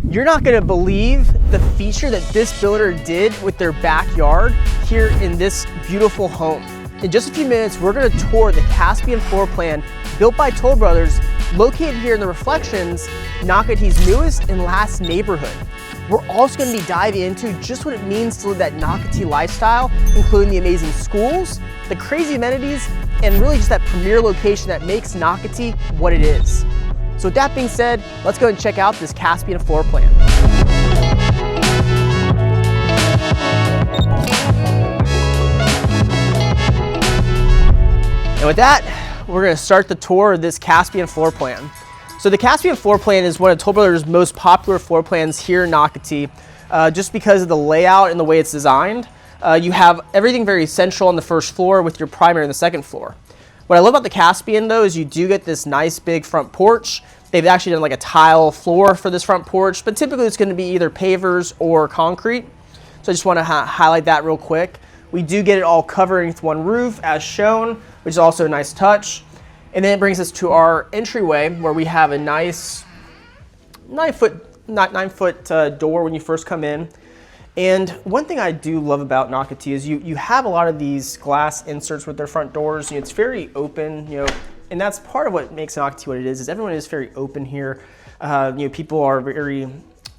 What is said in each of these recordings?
You're not gonna believe the feature that this builder did with their backyard here in this beautiful home. In just a few minutes, we're gonna tour the Caspian floor plan built by Toll Brothers, located here in the Reflections, Nocatee's newest and last neighborhood. We're also gonna be diving into just what it means to live that Nocatee lifestyle, including the amazing schools, the crazy amenities, and really just that premier location that makes Nocatee what it is. So with that being said, let's go and check out this Caspian floor plan. And with that, we're gonna start the tour of this Caspian floor plan. So the Caspian floor plan is one of Toll Brothers' most popular floor plans here in Nocatee, just because of the layout and the way it's designed. You have everything very central on the first floor with your primary on the second floor. What I love about the Caspian though is you do get this nice big front porch. They've actually done like a tile floor for this front porch, but typically it's going to be either pavers or concrete. So I just want to highlight that real quick. We do get it all covered with one roof as shown, which is also a nice touch. And then it brings us to our entryway where we have a nice 9-foot door when you first come in. And one thing I do love about Nocatee is you have a lot of these glass inserts with their front doors. It's very open, and that's part of what makes Nocatee what it is everyone is very open here. People are they're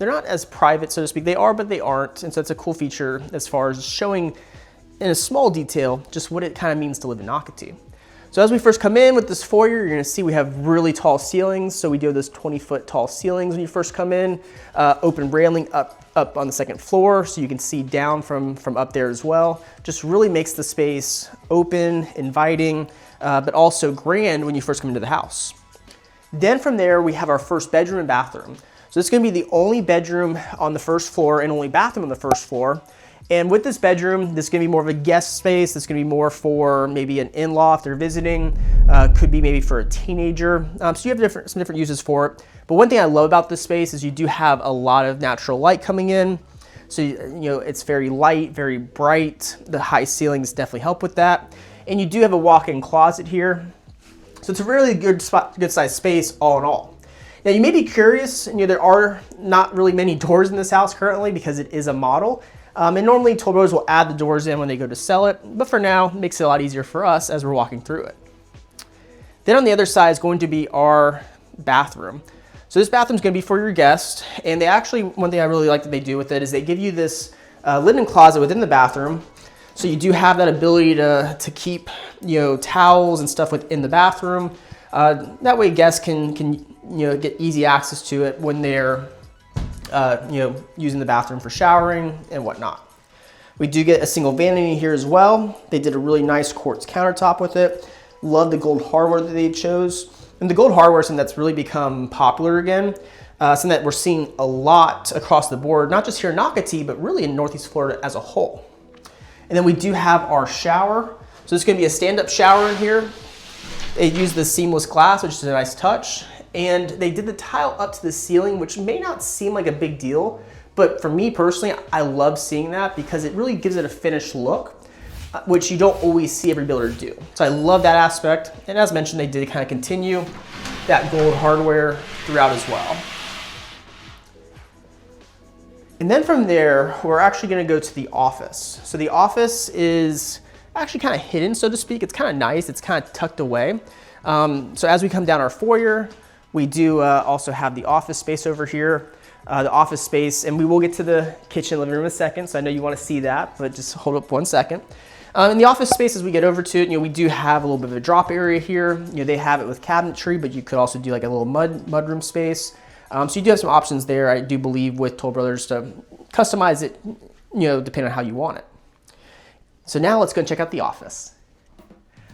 not as private, so to speak. They are, but they aren't. And so it's a cool feature as far as showing in a small detail just what it kind of means to live in Nocatee. So as we first come in with this foyer, you're gonna see we have really tall ceilings. So we do those 20-foot tall ceilings when you first come in, open railing up on the second floor so you can see down from up there as well. Just really makes the space open, inviting, but also grand when you first come into the house. Then from there, we have our first bedroom and bathroom. So this is gonna be the only bedroom on the first floor and only bathroom on the first floor. And with this bedroom, this is gonna be more of a guest space. This is gonna be more for maybe an in-law if they're visiting, could be maybe for a teenager. So you have some different uses for it. But one thing I love about this space is you do have a lot of natural light coming in. So it's very light, very bright. The high ceilings definitely help with that. And you do have a walk-in closet here. So it's a really good sized space all in all. Now you may be curious, there are not really many doors in this house currently because it is a model. And normally Toll Brothers will add the doors in when they go to sell it, but for now, it makes it a lot easier for us as we're walking through it. Then on the other side is going to be our bathroom. So this bathroom is going to be for your guest, and they actually, one thing I really like that they do with it is they give you this linen closet within the bathroom. So you do have that ability to keep towels and stuff within the bathroom. That way guests can get easy access to it when they're using the bathroom for showering and whatnot. We do get a single vanity here as well. They did a really nice quartz countertop with it. Love the gold hardware that they chose. And the gold hardware is something that's really become popular again. Something that we're seeing a lot across the board, not just here in Nocatee, but really in Northeast Florida as a whole. And then we do have our shower. So this is gonna be a stand-up shower in here. They use the seamless glass, which is a nice touch. And they did the tile up to the ceiling, which may not seem like a big deal, but for me personally, I love seeing that because it really gives it a finished look, which you don't always see every builder do. So I love that aspect. And as mentioned, they did kind of continue that gold hardware throughout as well. And then from there, we're actually gonna go to the office. So the office is actually kind of hidden, so to speak. It's kind of nice, it's kind of tucked away. So as we come down our foyer, we do also have the office space over here. The office space, and we will get to the kitchen living room in a second, so I know you want to see that, but just hold up 1 second. In the office space, as we get over to it, we do have a little bit of a drop area here. They have it with cabinetry, but you could also do like a little mudroom space. So you do have some options there, I do believe, with Toll Brothers to customize it, depending on how you want it. So now let's go and check out the office.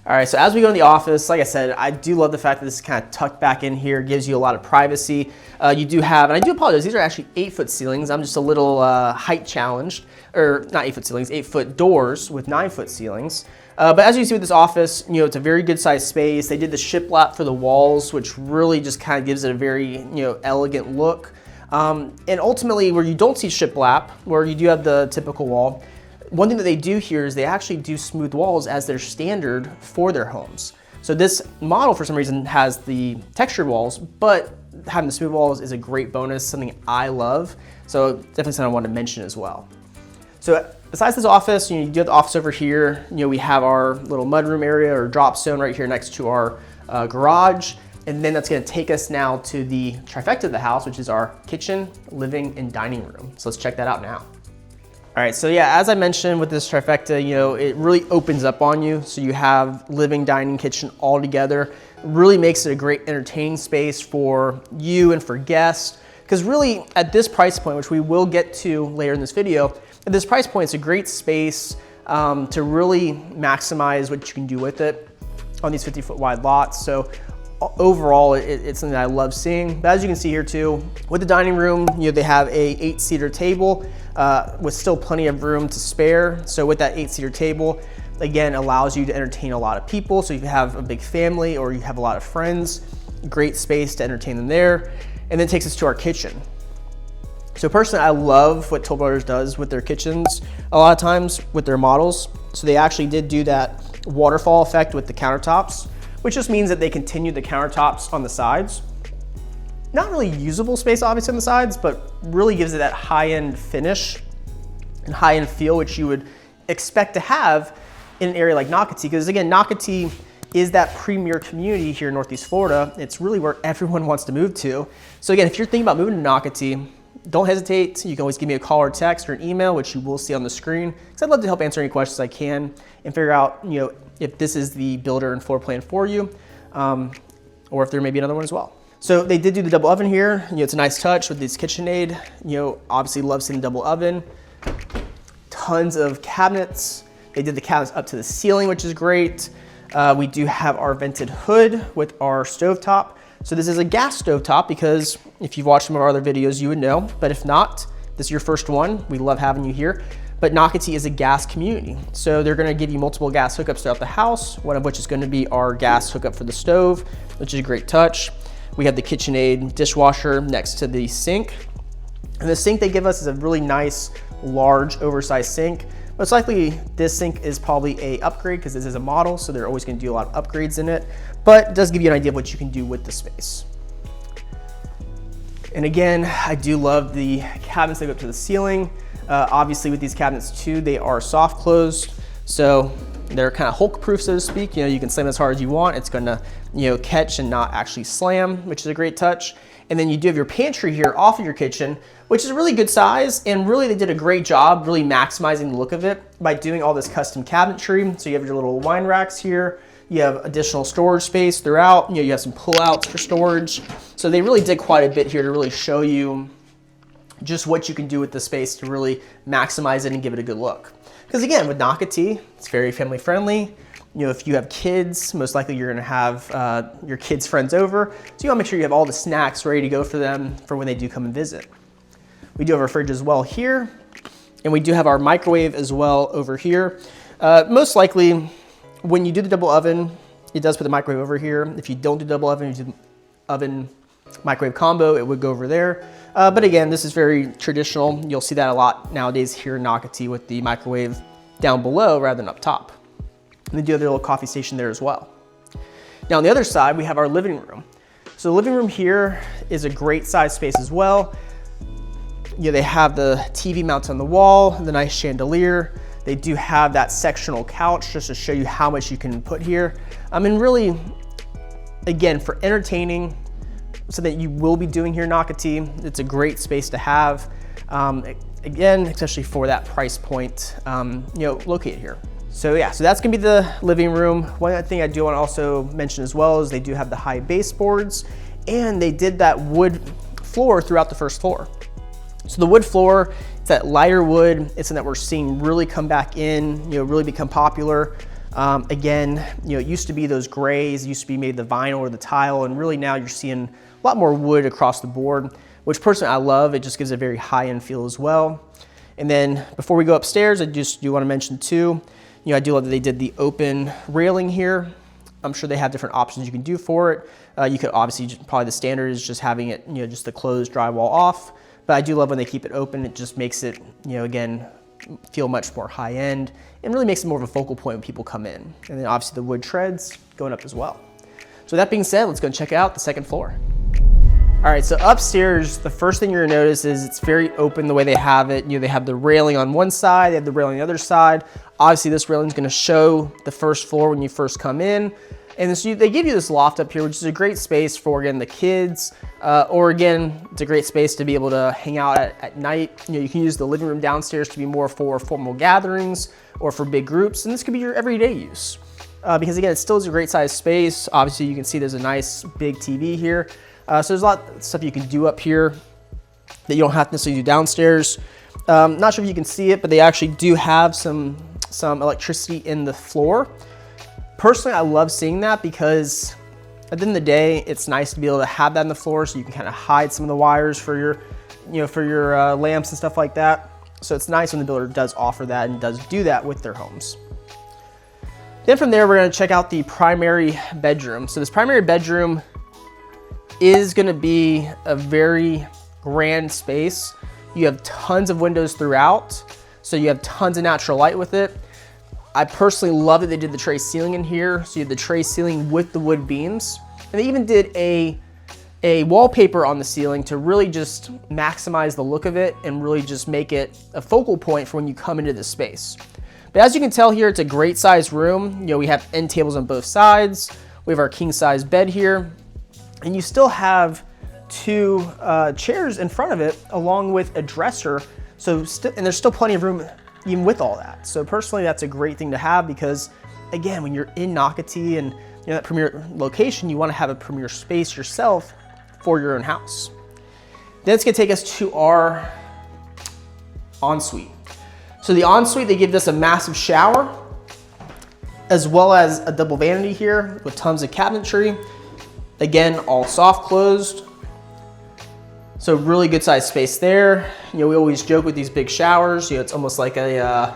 All right, so as we go in the office, like I said, I do love the fact that this is kind of tucked back in here, gives you a lot of privacy. You do have, and I do apologize, these are actually 8-foot ceilings. I'm just a little height challenged, or not 8-foot ceilings, 8-foot doors with 9-foot ceilings. But as you see with this office, it's a very good sized space. They did the shiplap for the walls, which really just kind of gives it a very, elegant look. And ultimately, where you don't see shiplap, where you do have the typical wall, one thing that they do here is they actually do smooth walls as their standard for their homes. So this model, for some reason, has the textured walls, but having the smooth walls is a great bonus, something I love. So definitely something I want to mention as well. So besides this office, you do have the office over here. We have our little mudroom area or drop zone right here next to our garage. And then that's gonna take us now to the trifecta of the house, which is our kitchen, living, and dining room. So let's check that out now. All right, so yeah, as I mentioned with this trifecta, it really opens up on you. So you have living, dining, kitchen all together. It really makes it a great entertaining space for you and for guests. Because really at this price point, which we will get to later in this video, at this price point, it's a great space to really maximize what you can do with it on these 50-foot wide lots. So overall, it's something that I love seeing. But as you can see here too, with the dining room, they have a 8-seater table with still plenty of room to spare. So with that 8-seater table, again, allows you to entertain a lot of people. So if you have a big family or you have a lot of friends, great space to entertain them there. And then takes us to our kitchen. So personally, I love what Toll Brothers does with their kitchens a lot of times with their models. So they actually did do that waterfall effect with the countertops, which just means that they continue the countertops on the sides. Not really usable space, obviously, on the sides, but really gives it that high-end finish and high-end feel, which you would expect to have in an area like Nocatee. Because again, Nocatee is that premier community here in Northeast Florida. It's really where everyone wants to move to. So again, if you're thinking about moving to Nocatee, don't hesitate. You can always give me a call or text or an email, which you will see on the screen, because I'd love to help answer any questions I can and figure out, if this is the builder and floor plan for you, or if there may be another one as well. So they did do the double oven here. It's a nice touch with this KitchenAid. Obviously love seeing the double oven. Tons of cabinets. They did the cabinets up to the ceiling, which is great. We do have our vented hood with our stovetop. So this is a gas stovetop because if you've watched some of our other videos, you would know, but if not, this is your first one. We love having you here. But Nocatee is a gas community. So they're gonna give you multiple gas hookups throughout the house, one of which is gonna be our gas hookup for the stove, which is a great touch. We have the KitchenAid dishwasher next to the sink. And the sink they give us is a really nice, large, oversized sink. Most likely this sink is probably a upgrade because this is a model, so they're always gonna do a lot of upgrades in it, but it does give you an idea of what you can do with the space. And again, I do love the cabinets that go up to the ceiling. Obviously with these cabinets too, they are soft closed, so they're kind of Hulk proof, so to speak. You can slam as hard as you want. It's gonna, catch and not actually slam, which is a great touch. And then you do have your pantry here off of your kitchen, which is a really good size. And really they did a great job really maximizing the look of it by doing all this custom cabinetry. So you have your little wine racks here. You have additional storage space throughout. You have some pullouts for storage. So they really did quite a bit here to really show you just what you can do with the space to really maximize it and give it a good look. Because again, with Nocatee, it's very family friendly. If you have kids, most likely you're gonna have your kids' friends over. So you wanna make sure you have all the snacks ready to go for them for when they do come and visit. We do have our fridge as well here. And we do have our microwave as well over here. Most likely, when you do the double oven, it does put the microwave over here. If you don't do double oven, you do oven microwave combo, it would go over there. But again, this is very traditional. You'll see that a lot nowadays here in Nocatee with the microwave down below rather than up top. And they do have their little coffee station there as well. Now on the other side, we have our living room. So the living room here is a great size space as well. They have the TV mounted on the wall, the nice chandelier. They do have that sectional couch just to show you how much you can put here. And really, again, for entertaining, something that you will be doing here in Nocatee, it's a great space to have. Again, especially for that price point, located here. So yeah, so that's gonna be the living room. One other thing I do wanna also mention as well is they do have the high baseboards, and they did that wood floor throughout the first floor. So the wood floor, it's that lighter wood. It's something that we're seeing really come back in, really become popular. Again, it used to be those grays, it used to be maybe the vinyl or the tile, and really now you're seeing a lot more wood across the board, which personally I love. It just gives a very high-end feel as well. And then before we go upstairs, I just do wanna mention too, I do love that they did the open railing here. I'm sure they have different options you can do for it. You could obviously, probably the standard is just having it, just the closed drywall off. But I do love when they keep it open. It just makes it, again, feel much more high end and really makes it more of a focal point when people come in. And then obviously the wood treads going up as well. So that being said, let's go and check out the second floor. All right, so upstairs, the first thing you're gonna notice is it's very open the way they have it. You know, they have the railing on one side, they have the railing on the other side. Obviously, this railing is gonna show the first floor when you first come in. And so they give you this loft up here, which is a great space for, again, the kids, or again, it's a great space to be able to hang out at night. You know, you can use the living room downstairs to be more for formal gatherings or for big groups, and this could be your everyday use. Because again, it still is a great size space. Obviously, you can see there's a nice big TV here. So there's a lot of stuff you can do up here that you don't have to necessarily do downstairs. Not sure if you can see it, but they actually do have some electricity in the floor. Personally, I love seeing that because at the end of the day, it's nice to be able to have that on the floor so you can kind of hide some of the wires for your, lamps and stuff like that. So it's nice when the builder does offer that and does do that with their homes. Then from there, we're gonna check out the primary bedroom. So this primary bedroom is gonna be a very grand space. You have tons of windows throughout, so you have tons of natural light with it. I personally love that they did the tray ceiling in here. So you have the tray ceiling with the wood beams. And they even did a wallpaper on the ceiling to really just maximize the look of it and really just make it a focal point for when you come into this space. But as you can tell here, it's a great size room. You know, we have end tables on both sides. We have our king size bed here. And you still have two chairs in front of it along with a dresser. And there's still plenty of room even with all that. So personally, that's a great thing to have because again, when you're in Nocatee and that premier location, you want to have a premier space yourself for your own house. Then it's gonna take us to our ensuite. So the ensuite, they give us a massive shower as well as a double vanity here with tons of cabinetry. Again, all soft closed. So really good sized space there. You know, we always joke with these big showers. You know, it's almost like a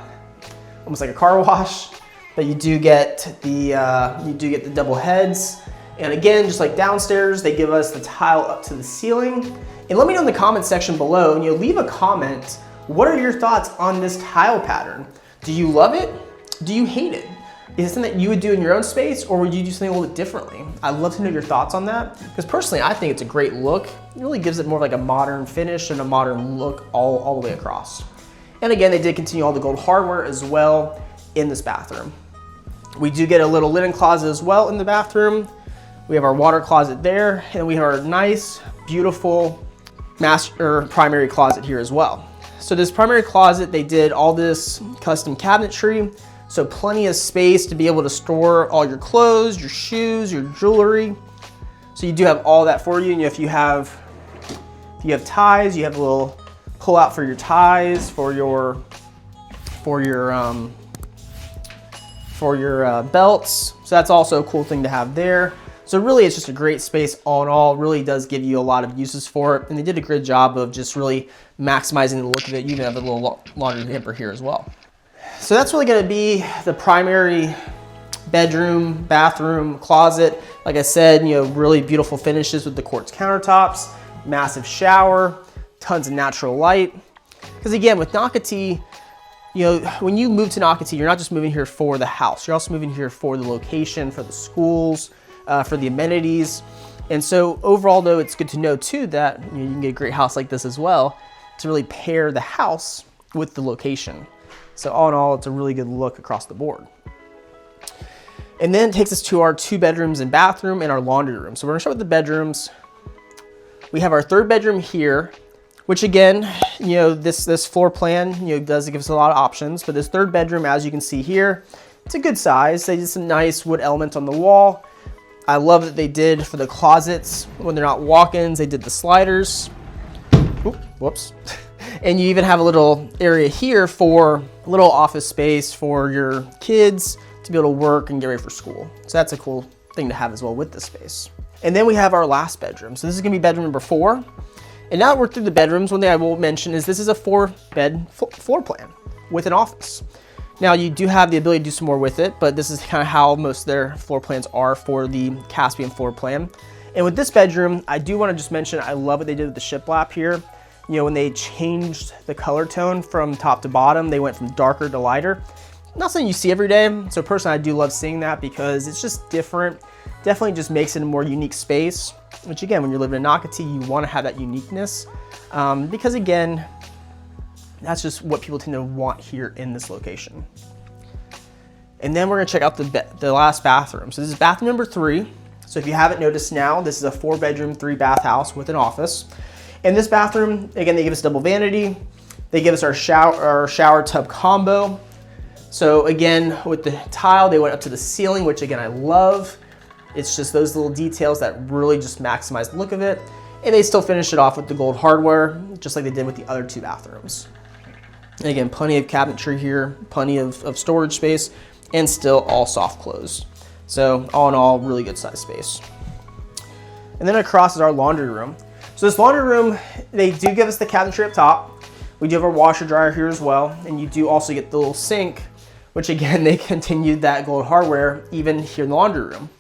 car wash, but you do get the double heads. And again, just like downstairs, they give us the tile up to the ceiling. And let me know in the comment section below. And leave a comment. What are your thoughts on this tile pattern? Do you love it? Do you hate it? Is it something that you would do in your own space, or would you do something a little bit differently? I'd love to know your thoughts on that, because personally, I think it's a great look. It really gives it more of like a modern finish and a modern look all the way across. And again, they did continue all the gold hardware as well in this bathroom. We do get a little linen closet as well in the bathroom. We have our water closet there, and we have our nice, beautiful primary closet here as well. So this primary closet, they did all this custom cabinetry. So plenty of space to be able to store all your clothes, your shoes, your jewelry. So you do have all that for you. And if you have ties, you have a little pull out for your ties, for your belts. So that's also a cool thing to have there. So really, it's just a great space all in all. It really does give you a lot of uses for it. And they did a great job of just really maximizing the look of it. You can have a little laundry hamper here as well. So that's really gonna be the primary bedroom, bathroom, closet. Like I said, really beautiful finishes with the quartz countertops, massive shower, tons of natural light. Because again, with Nocatee, when you move to Nocatee, you're not just moving here for the house. You're also moving here for the location, for the schools, for the amenities. And so overall though, it's good to know too that you can get a great house like this as well to really pair the house with the location. So all in all, it's a really good look across the board. And then it takes us to our 2 bedrooms and bathroom and our laundry room. So we're gonna start with the bedrooms. We have our 3rd bedroom here, which again, this floor plan, does give us a lot of options. But this 3rd bedroom, as you can see here, it's a good size. They did some nice wood element on the wall. I love that they did for the closets, when they're not walk-ins, they did the sliders. Oop, whoops. And you even have a little area here for a little office space for your kids to be able to work and get ready for school. So that's a cool thing to have as well with this space. And then we have our last bedroom. So this is gonna be bedroom number 4. And now that we're through the bedrooms, one thing I will mention is this is a 4-bed floor plan with an office. Now you do have the ability to do some more with it, but this is kind of how most of their floor plans are for the Caspian floor plan. And with this bedroom, I do wanna just mention, I love what they did with the shiplap here. When they changed the color tone from top to bottom, they went from darker to lighter. not something you see every day. So personally, I do love seeing that because it's just different. Definitely just makes it a more unique space, which again, when you're living in Nocatee, you want to have that uniqueness because again, that's just what people tend to want here in this location. And then we're gonna check out the last bathroom. So this is bathroom number 3. So if you haven't noticed now, this is a 4-bedroom, 3-bath house with an office. In this bathroom, again, they give us double vanity. They give us our shower tub combo. So again, with the tile, they went up to the ceiling, which again, I love. It's just those little details that really just maximize the look of it. And they still finish it off with the gold hardware, just like they did with the other 2 bathrooms. And again, plenty of cabinetry here, plenty of storage space, and still all soft close. So all in all, really good size space. And then across is our laundry room. So this laundry room, they do give us the cabinetry up top. We do have our washer dryer here as well. And you do also get the little sink, which again, they continued that gold hardware even here in the laundry room.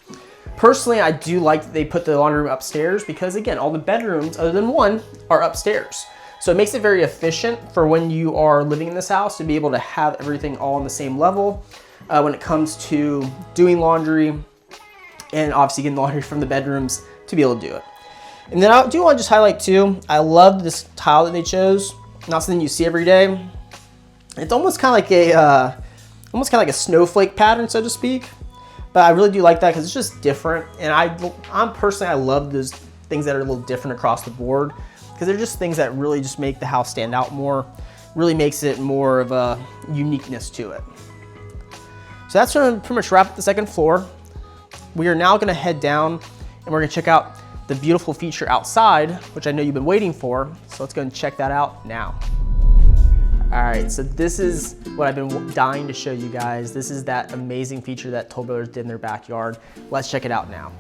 Personally, I do like that they put the laundry room upstairs because again, all the bedrooms other than one are upstairs. So it makes it very efficient for when you are living in this house to be able to have everything all on the same level when it comes to doing laundry and obviously getting laundry from the bedrooms to be able to do it. And then I do want to just highlight too, I love this tile that they chose. Not something you see every day. It's almost kind of like a snowflake pattern, so to speak. But I really do like that because it's just different. And I'm personally, I love those things that are a little different across the board because they're just things that really just make the house stand out more, really makes it more of a uniqueness to it. So that's gonna pretty much wrap up the second floor. We are now gonna head down and we're gonna check out the beautiful feature outside, which I know you've been waiting for. So let's go and check that out now. All right, so this is what I've been dying to show you guys. This is that amazing feature that Toll Brothers did in their backyard. Let's check it out now.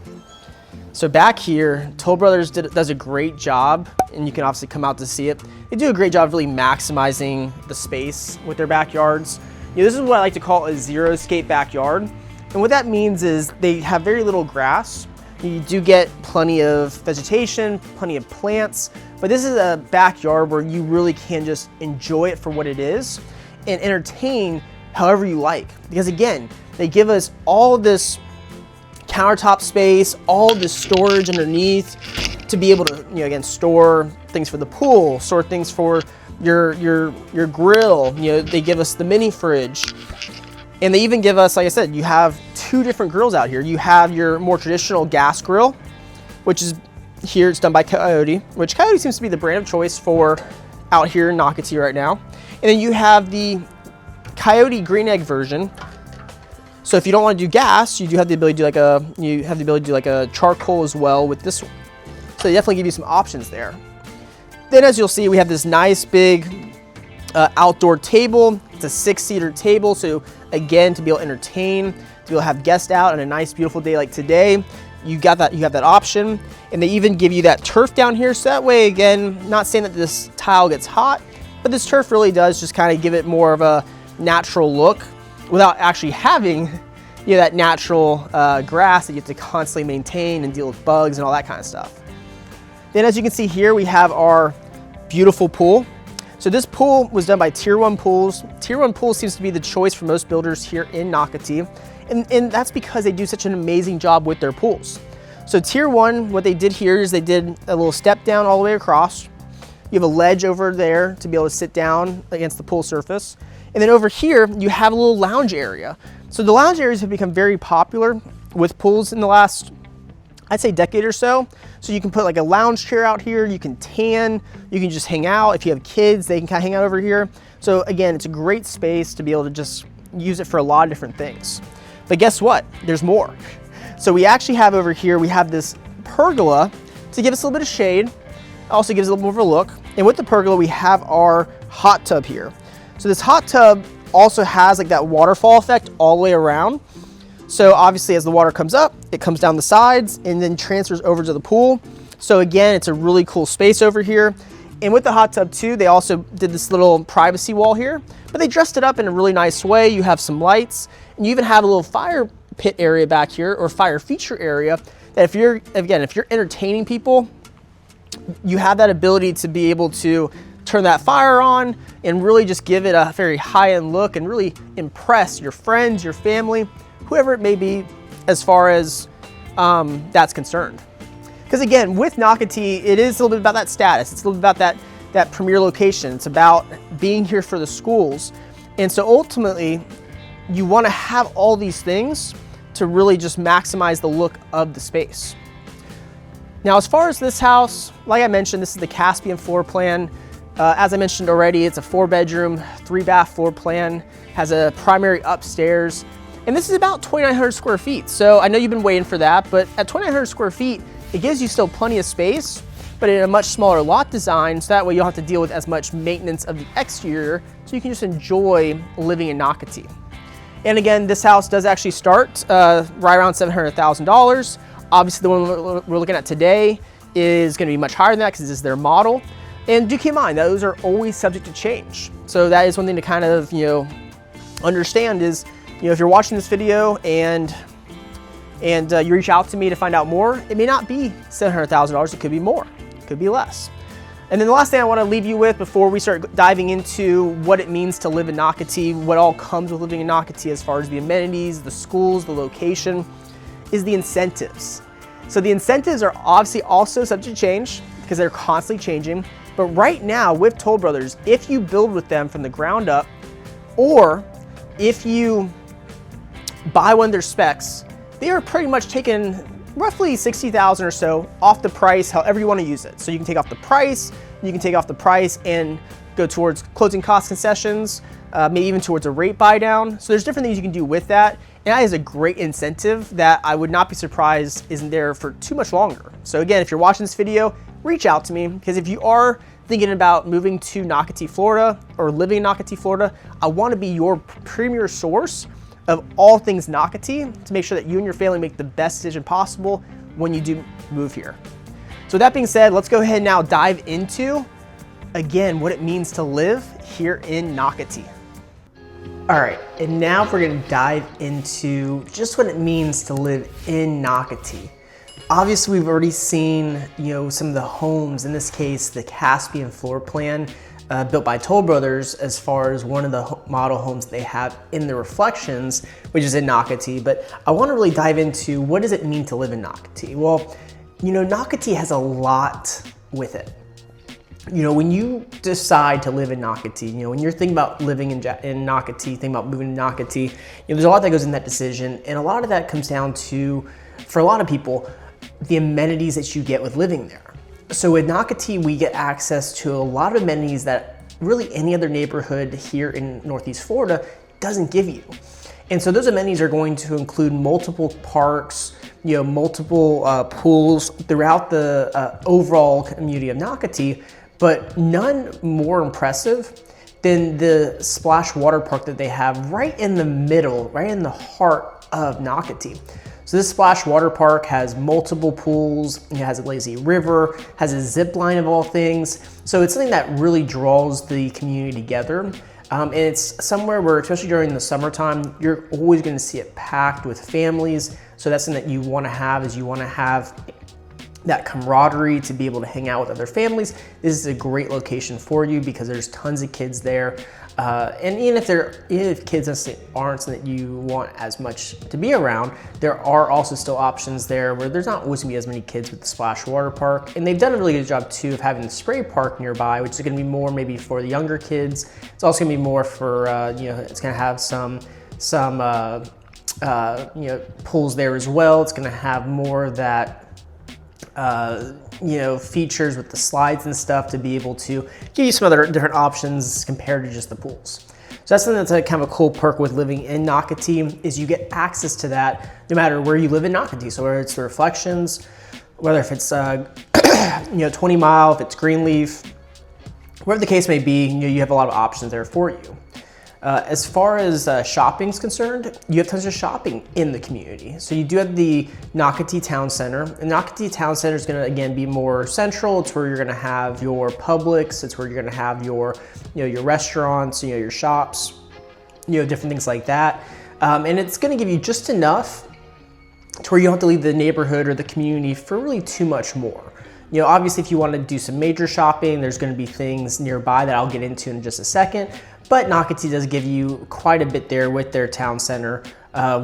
So back here, Toll Brothers does a great job, and you can obviously come out to see it. They do a great job of really maximizing the space with their backyards. You know, this is what I like to call a zero-scape backyard. And what that means is they have very little grass. You do get plenty of vegetation, plenty of plants, but this is a backyard where you really can just enjoy it for what it is and entertain however you like. Because again, they give us all of this countertop space, all this storage underneath to be able to, you know, again, store things for the pool, store things for your grill. You know, they give us the mini fridge. And they even give us, like I said, you have 2 different grills out here. You have your more traditional gas grill, which is here, it's done by Coyote, which Coyote seems to be the brand of choice for out here in Nocatee right now. And then you have the Coyote green egg version. So if you don't want to do gas, you do have the ability to do like a charcoal as well with this one. So they definitely give you some options there. Then as you'll see, we have this nice big outdoor table. It's a 6-seater table. So again, to be able to entertain, to be able to have guests out on a nice, beautiful day like today, you have that option. And they even give you that turf down here. So that way, again, not saying that this tile gets hot, but this turf really does just kind of give it more of a natural look without actually having, you know, that natural grass that you have to constantly maintain and deal with bugs and all that kind of stuff. Then as you can see here, we have our beautiful pool. So this pool was done by Tier 1 Pools. Tier 1 Pools seems to be the choice for most builders here in Nocatee. And that's because they do such an amazing job with their pools. So Tier 1, what they did here is they did a little step down all the way across. You have a ledge over there to be able to sit down against the pool surface. And then over here, you have a little lounge area. So the lounge areas have become very popular with pools in the last, I'd say, decade or so. So you can put like a lounge chair out here, you can tan, you can just hang out. If you have kids, they can kind of hang out over here. So again, it's a great space to be able to just use it for a lot of different things. But guess what? There's more. So we actually have over here, we have this pergola to give us a little bit of shade. It also gives it a little more of a look. And with the pergola, we have our hot tub here. So this hot tub also has like that waterfall effect all the way around. So obviously as the water comes up, it comes down the sides and then transfers over to the pool. So again, it's a really cool space over here. And with the hot tub too, they also did this little privacy wall here, but they dressed it up in a really nice way. You have some lights and you even have a little fire pit area back here, or fire feature area, that if you're entertaining people, you have that ability to be able to turn that fire on and really just give it a very high-end look and really impress your friends, your family, whoever it may be as far as that's concerned. Because again, with Nocatee, it is a little bit about that status. It's a little bit about that premier location. It's about being here for the schools. And so ultimately, you want to have all these things to really just maximize the look of the space. Now, as far as this house, like I mentioned, this is the Caspian floor plan. As I mentioned already, it's a 4-bedroom, 3-bath floor plan, has a primary upstairs, and this is about 2,900 square feet. So I know you've been waiting for that, but at 2,900 square feet, it gives you still plenty of space, but in a much smaller lot design, so that way you don't have to deal with as much maintenance of the exterior, so you can just enjoy living in Nocatee. And again, this house does actually start right around $700,000. Obviously, the one we're looking at today is going to be much higher than that because this is their model. And do keep in mind, those are always subject to change. So that is one thing to kind of, understand is, if you're watching this video and you reach out to me to find out more, it may not be $700,000, it could be more, it could be less. And then the last thing I want to leave you with before we start diving into what it means to live in Nocatee, what all comes with living in Nocatee as far as the amenities, the schools, the location, is the incentives. So the incentives are obviously also subject to change because they're constantly changing. But right now with Toll Brothers, if you build with them from the ground up, or if you buy one of their specs, they are pretty much taking roughly $60,000 or so off the price, however you want to use it. So you can take off the price, and go towards closing cost concessions, maybe even towards a rate buy down. So there's different things you can do with that. And that is a great incentive that I would not be surprised isn't there for too much longer. So again, if you're watching this video, reach out to me, because if you are thinking about moving to Nocatee, Florida, or living in Nocatee, Florida, I want to be your premier source of all things Nocatee to make sure that you and your family make the best decision possible when you do move here. So with that being said, let's go ahead and now dive into, again, what it means to live here in Nocatee. All right, and now we're gonna dive into just what it means to live in Nocatee. Obviously, we've already seen, some of the homes, in this case, the Caspian floor plan, built by Toll Brothers, as far as one of the model homes they have in the Reflections, which is in Nocatee. But I want to really dive into what does it mean to live in Nocatee? Well, Nocatee has a lot with it. When you decide to live in Nocatee, when you're thinking about living in Nocatee, thinking about moving to Nocatee, there's a lot that goes in that decision, and a lot of that comes down to, for a lot of people, the amenities that you get with living there. So with Nocatee, we get access to a lot of amenities that really any other neighborhood here in Northeast Florida doesn't give you. And so those amenities are going to include multiple parks, multiple pools throughout the overall community of Nocatee, but none more impressive than the splash water park that they have right in the middle, right in the heart of Nocatee. So this splash water park has multiple pools, it has a lazy river, has a zip line of all things. So it's something that really draws the community together. And it's somewhere where, especially during the summertime, you're always gonna see it packed with families. So that's something that you wanna have, is you wanna have that camaraderie to be able to hang out with other families. This is a great location for you because there's tons of kids there. And even if kids aren't something that you want as much to be around, there are also still options there where there's not always gonna be as many kids with the splash water park. And they've done a really good job too of having the spray park nearby, which is gonna be more maybe for the younger kids. It's also gonna be more for, it's gonna have some pools there as well. It's gonna have more of that, features with the slides and stuff to be able to give you some other different options compared to just the pools. So that's something that's a kind of a cool perk with living in Nocatee, is you get access to that no matter where you live in Nocatee. So whether it's the Reflections, whether if it's 20 Mile, if it's Greenleaf, whatever the case may be, you have a lot of options there for you. As far as shopping is concerned, you have tons of shopping in the community. So you do have the Nocatee Town Center. And Nocatee Town Center is gonna, again, be more central. It's where you're gonna have your Publix. It's where you're gonna have your, your restaurants, your shops, different things like that. And it's gonna give you just enough to where you don't have to leave the neighborhood or the community for really too much more. You know, obviously if you want to do some major shopping, there's going to be things nearby that I'll get into in just a second. But Nocatee does give you quite a bit there with their town center,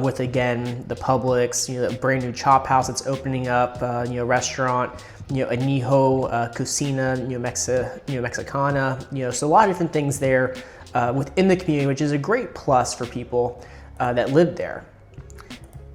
with again the Publix, you know, the brand new chop house that's opening up, you know, restaurant, you know, Anijo Cocina, you know, Mexicana, you know, so a lot of different things there within the community, which is a great plus for people that live there.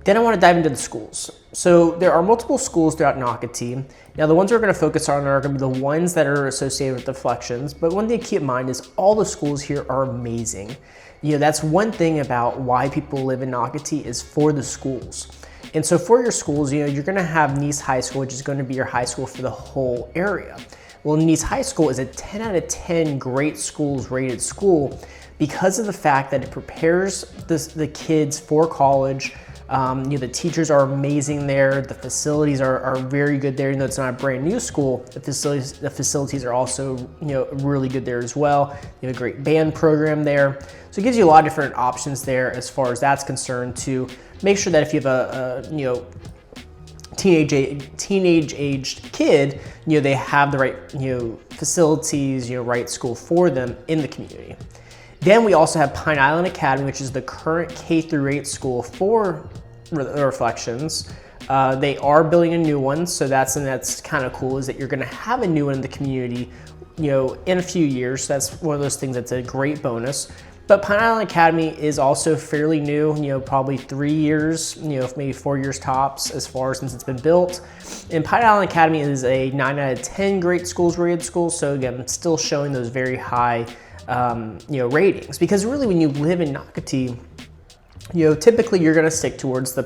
Then I want to dive into the schools. So there are multiple schools throughout Nocatee. Now the ones we're going to focus on are going to be the ones that are associated with Deflections, but one thing to keep in mind is all the schools here are amazing. You know, that's one thing about why people live in Nocatee is for the schools. And so for your schools, you know, you're going to have Nice High School, which is going to be your high school for the whole area. Well, Nice High School is a 10 out of 10 great schools rated school because of the fact that it prepares the kids for college. You know, the teachers are amazing there. The facilities are very good there. Even though it's not a brand new school, the facilities are also, you know, really good there as well. You have a great band program there. So it gives you a lot of different options there as far as that's concerned to make sure that if you have a you know, teenage aged kid, you know, they have the right, you know, facilities, you know, right school for them in the community. Then we also have Pine Island Academy, which is the current K-8 school for Reflections. They are building a new one, so that's kind of cool, is that you're going to have a new one in the community, you know, in a few years. So that's one of those things that's a great bonus. But Pine Island Academy is also fairly new, you know, probably 3 years, you know, maybe 4 years tops as far since it's been built. And Pine Island Academy is a 9 out of 10 great schools rated school. So again, it's still showing those very high you know, ratings, because really when you live in Nocatee, you know, typically you're going to stick towards the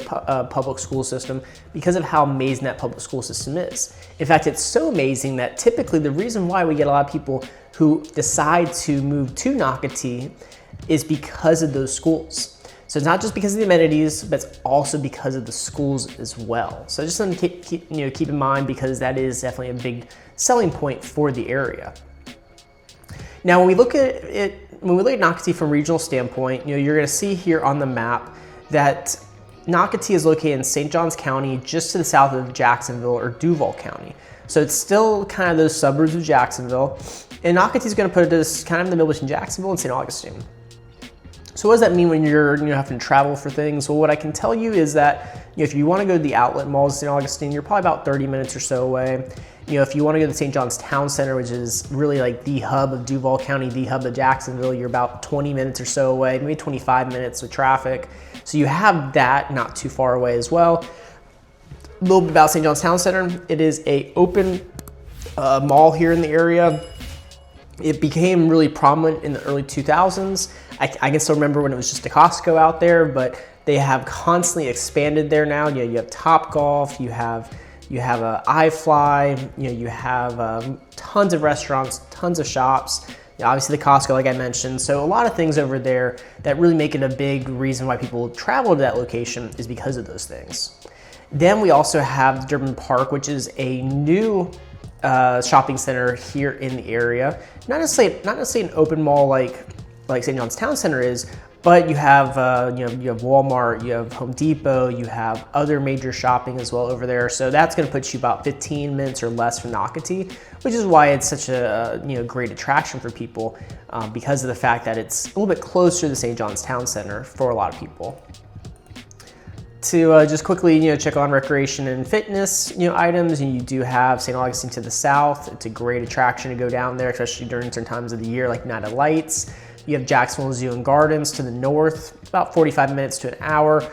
public school system because of how amazing that public school system is. In fact, it's so amazing that typically the reason why we get a lot of people who decide to move to Nocatee is because of those schools. So it's not just because of the amenities, but it's also because of the schools as well. So just something to keep in mind, because that is definitely a big selling point for the area. Now, when we look at Nocatee from a regional standpoint, you know, you're going to see here on the map that Nocatee is located in St. Johns County, just to the south of Jacksonville or Duval County. So it's still kind of those suburbs of Jacksonville, and Nocatee is going to put us kind of in the middle between Jacksonville and St. Augustine. So what does that mean when you're having to travel for things? Well, what I can tell you is that, you know, if you want to go to the outlet malls in St. Augustine, you're probably about 30 minutes or so away. You know, if you want to go to the St. John's Town Center, which is really like the hub of Duval County, the hub of Jacksonville, you're about 20 minutes or so away, maybe 25 minutes with traffic. So you have that not too far away as well. A little bit about St. John's Town Center. It is a open mall here in the area. It became really prominent in the early 2000s. I can still remember when it was just a Costco out there, but they have constantly expanded there now. You know, you have Topgolf, you have a iFly, you know, you have tons of restaurants, tons of shops, you know, obviously the Costco, like I mentioned. So a lot of things over there that really make it a big reason why people travel to that location is because of those things. Then we also have Durbin Park, which is a new shopping center here in the area. Not necessarily an open mall like St. John's Town Center is, but you have you have Walmart, you have Home Depot, you have other major shopping as well over there. So that's going to put you about 15 minutes or less from Nocatee, which is why it's such a great attraction for people, because of the fact that it's a little bit closer to the St. John's Town Center for a lot of people. To just quickly check on recreation and fitness items, you do have St. Augustine to the south. It's a great attraction to go down there, especially during certain times of the year like Night of Lights. You have Jacksonville Zoo and Gardens to the north, about 45 minutes to an hour.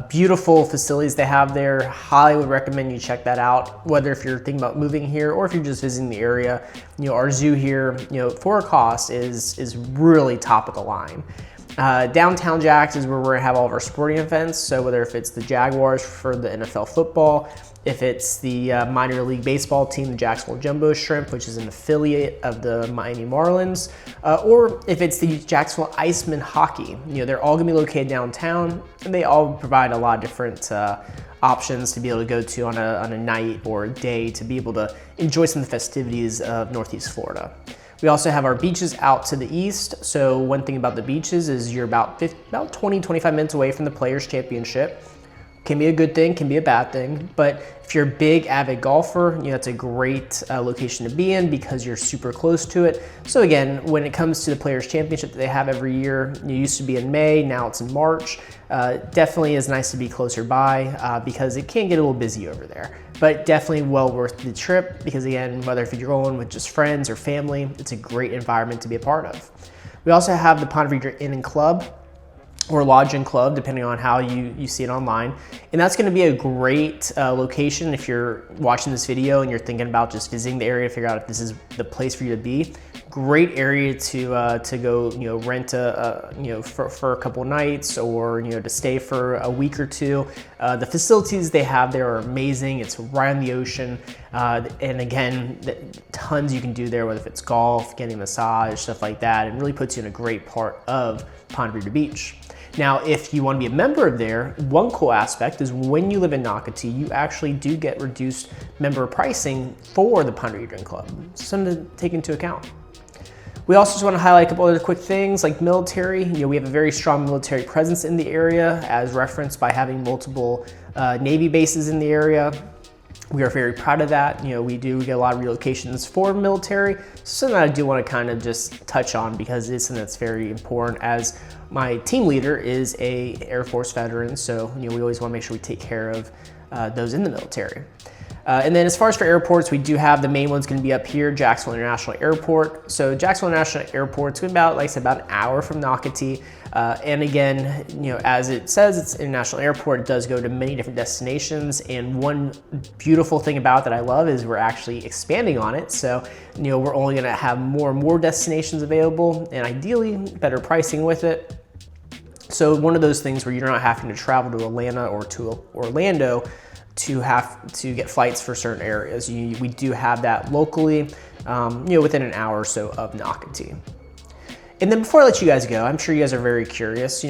Beautiful facilities they have there. Highly would recommend you check that out, whether if you're thinking about moving here or if you're just visiting the area. Our zoo here, for a cost is really top of the line. Downtown Jacks is where we're gonna have all of our sporting events. So whether if it's the Jaguars for the NFL football, if it's the minor league baseball team, the Jacksonville Jumbo Shrimp, which is an affiliate of the Miami Marlins, or if it's the Jacksonville Icemen hockey, they're all gonna be located downtown, and they all provide a lot of different options to be able to go to on a night or a day to be able to enjoy some of the festivities of Northeast Florida. We also have our beaches out to the east. So one thing about the beaches is you're about 20, 25 minutes away from the Players Championship. Can be a good thing, can be a bad thing, but if you're a big avid golfer, it's a great location to be in because you're super close to it. So again, when it comes to the Players Championship that they have every year, it used to be in May, now it's in March. Definitely is nice to be closer by because it can get a little busy over there, but definitely well worth the trip because again, whether if you're going with just friends or family, it's a great environment to be a part of. We also have the Ponte Vedra Inn and Club, or Lodge and Club, depending on how you see it online. And that's gonna be a great location if you're watching this video and you're thinking about just visiting the area to figure out if this is the place for you to be. Great area to go, rent for a couple nights or, to stay for a week or two. The facilities they have there are amazing. It's right on the ocean. And again, tons you can do there, whether if it's golf, getting a massage, stuff like that. It really puts you in a great part of Ponte Vedra Beach. Now, if you want to be a member of there, one cool aspect is when you live in Nocatee, you actually do get reduced member pricing for the Ponte Vedra Club. Something to take into account. We also just want to highlight a couple other quick things like military. We have a very strong military presence in the area as referenced by having multiple Navy bases in the area. We are very proud of that. We get a lot of relocations for military. Something that I do want to kind of just touch on because it's something that's very important as my team leader is a Air Force veteran. So, we always want to make sure we take care of those in the military. And then as far as for airports, we do have the main one's going to be up here, Jacksonville International Airport. So Jacksonville International Airport's about, like I said, about an hour from Nocatee. And again, as it says, it's an international airport. It does go to many different destinations. And one beautiful thing about that I love is we're actually expanding on it. So, we're only going to have more and more destinations available and ideally better pricing with it. So one of those things where you're not having to travel to Atlanta or to Orlando to have to get flights for certain areas. We do have that locally, within an hour or so of Nocatee. And then before I let you guys go, I'm sure you guys are very curious,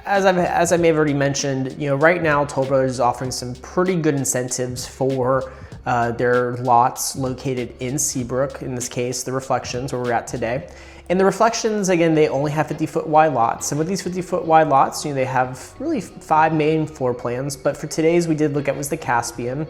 as I may have already mentioned, right now Toll Brothers is offering some pretty good incentives for their lots located in Seabrook, in this case, the Reflections where we're at today. And the Reflections, again, they only have 50-foot wide lots. And with these 50-foot wide lots, they have really 5 main floor plans. But for today's, we did look at was the Caspian.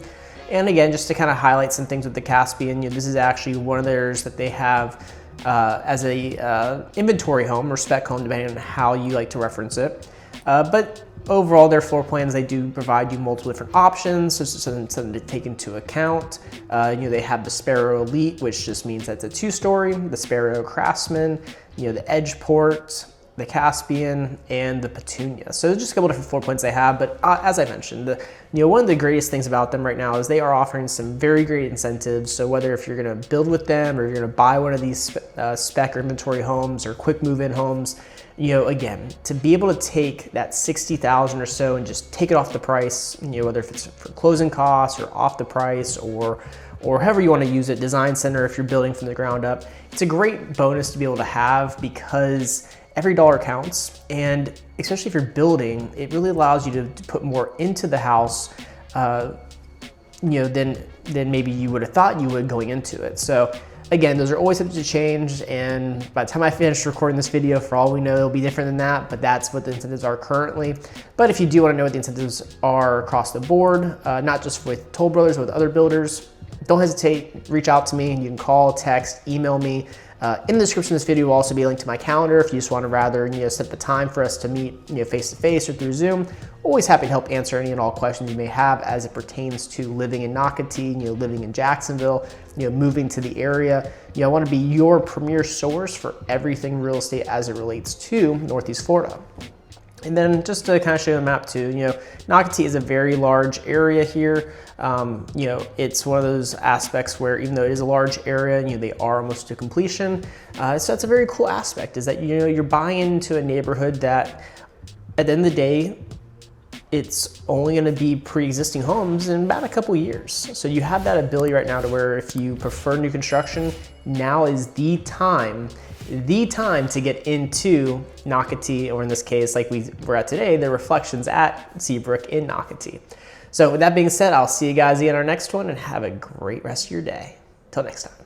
And again, just to kind of highlight some things with the Caspian, this is actually one of theirs that they have as a inventory home or spec home, depending on how you like to reference it. But overall, their floor plans, they do provide you multiple different options, so something to take into account. They have the Sparrow Elite, which just means that's a 2-story, the Sparrow Craftsman, the Edgeport, the Caspian, and the Petunia. So there's just a couple different floor plans they have, but as I mentioned, one of the greatest things about them right now is they are offering some very great incentives. So whether if you're gonna build with them or you're gonna buy one of these spec or inventory homes or quick move-in homes, again, to be able to take that $60,000 or so and just take it off the price, whether if it's for closing costs or off the price or however you want to use it, design center if you're building from the ground up, it's a great bonus to be able to have because every dollar counts, and especially if you're building, it really allows you to put more into the house, than maybe you would have thought you would going into it. So again, those are always subject to change, and by the time I finish recording this video, for all we know, it'll be different than that, but that's what the incentives are currently. But if you do want to know what the incentives are across the board, not just with Toll Brothers, but with other builders, don't hesitate, reach out to me. You can call, text, email me. In the description of this video will also be a link to my calendar if you just want to rather set the time for us to meet face-to-face or through Zoom. Always happy to help answer any and all questions you may have as it pertains to living in Nocatee, living in Jacksonville, moving to the area. I want to be your premier source for everything real estate as it relates to Northeast Florida. And then just to kind of show you the map too, Nocatee is a very large area here. It's one of those aspects where even though it is a large area, they are almost to completion. So that's a very cool aspect is that, you're buying into a neighborhood that at the end of the day, it's only going to be pre-existing homes in about a couple years. So you have that ability right now to where if you prefer new construction, now is the time to get into Nocatee, or in this case, like we're at today, the Reflections at Seabrook in Nocatee. So with that being said, I'll see you guys in our next one and have a great rest of your day. Till next time.